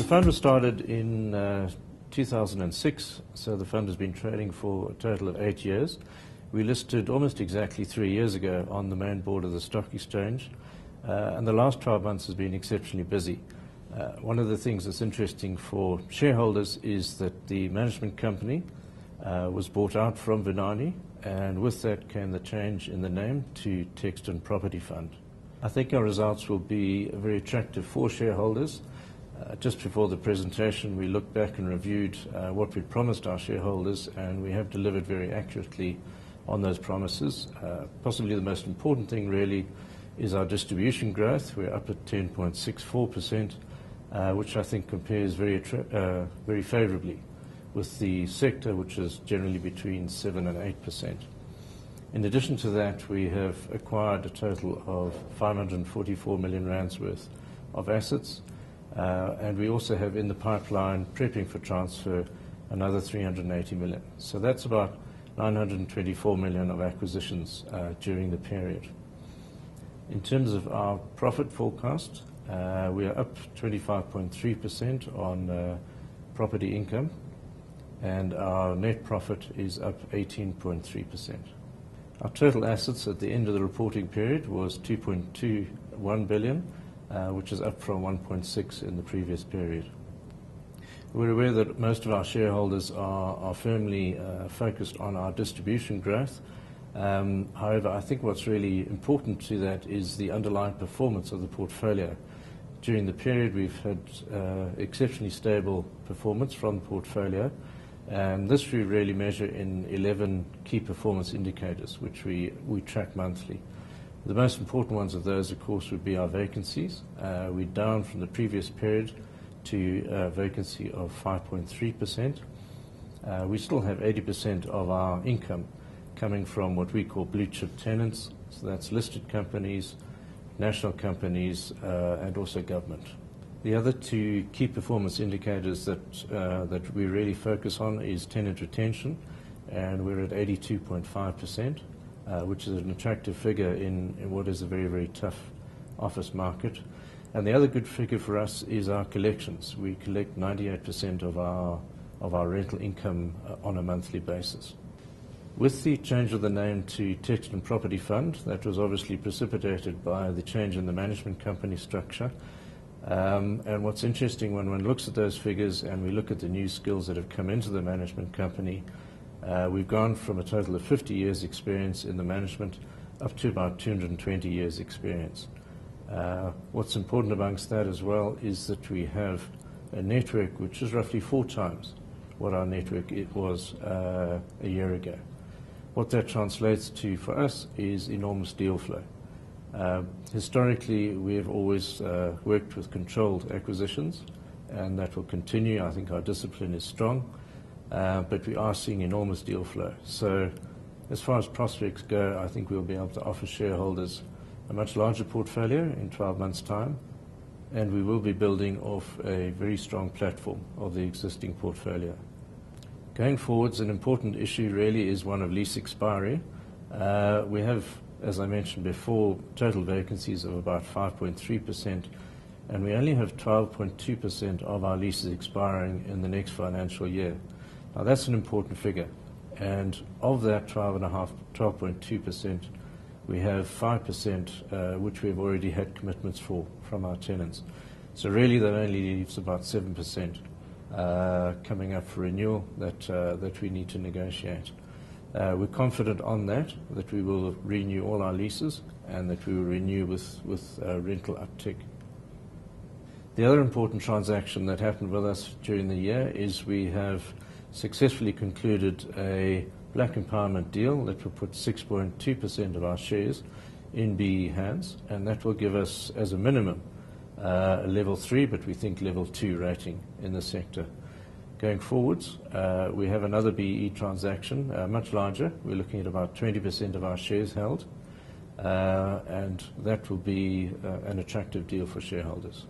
The fund was started in 2006, so the fund has been trading for a total of 8 years. We listed almost exactly 3 years ago on the main board of the stock exchange, and the last 12 months has been exceptionally busy. One of the things that's interesting for shareholders is that the management company was bought out from Vunani, and with that came the change in the name to Texton Property Fund. I think our results will be very attractive for shareholders. Just before the presentation, we looked back and reviewed what we promised our shareholders, and we have delivered very accurately on those promises. Possibly the most important thing really is our distribution growth. We're up at 10.64%, which I think compares very favourably with the sector, which is generally between 7 and 8%. In addition to that, we have acquired a total of 544 million rands worth of assets, and we also have in the pipeline, prepping for transfer, another 380 million. So that's about 924 million of acquisitions during the period. In terms of our profit forecast, we are up 25.3% on property income, and our net profit is up 18.3%. Our total assets at the end of the reporting period was 2.21 billion, which is up from 1.6 in the previous period. We're aware that most of our shareholders are firmly focused on our distribution growth. However, I think what's really important to that is the underlying performance of the portfolio. During the period, we've had exceptionally stable performance from the portfolio, and this we really measure in 11 key performance indicators, which we track monthly. The most important ones of those, of course, would be our vacancies. We're down from the previous period to a vacancy of 5.3%. We still have 80% of our income coming from what we call blue chip tenants, so that's listed companies, national companies, and also government. The other two key performance indicators that we really focus on is tenant retention, and we're at 82.5%, which is an attractive figure in what is a very, very tough office market. And the other good figure for us is our collections. We collect 98% of our rental income on a monthly basis. With the change of the name to Texton Property Fund, that was obviously precipitated by the change in the management company structure. And what's interesting when one looks at those figures and we look at the new skills that have come into the management company, we've gone from a total of 50 years experience in the management up to about 220 years experience. What's important amongst that as well is that we have a network which is roughly 4 times what our network was a year ago. What that translates to for us is enormous deal flow. Historically, we have always worked with controlled acquisitions, and that will continue. I think our discipline is strong, but we are seeing enormous deal flow. So as far as prospects go, I think we'll be able to offer shareholders a much larger portfolio in 12 months' time, and we will be building off a very strong platform of the existing portfolio. Going forwards, an important issue really is one of lease expiry. We have, as I mentioned before, total vacancies of about 5.3%, and we only have 12.2% of our leases expiring in the next financial year. Now that's an important figure, and of that 12.2%, we have 5% which we have already had commitments for from our tenants. So really that only leaves about 7% coming up for renewal that we need to negotiate. We're confident on that we will renew all our leases and that we will renew with rental uptick. The other important transaction that happened with us during the year is we have successfully concluded a black empowerment deal that will put 6.2% of our shares in BE hands, and that will give us, as a minimum, a level 3, but we think level 2 rating in the sector. Going forwards, we have another BE transaction, much larger. We're looking at about 20% of our shares held, and that will be an attractive deal for shareholders.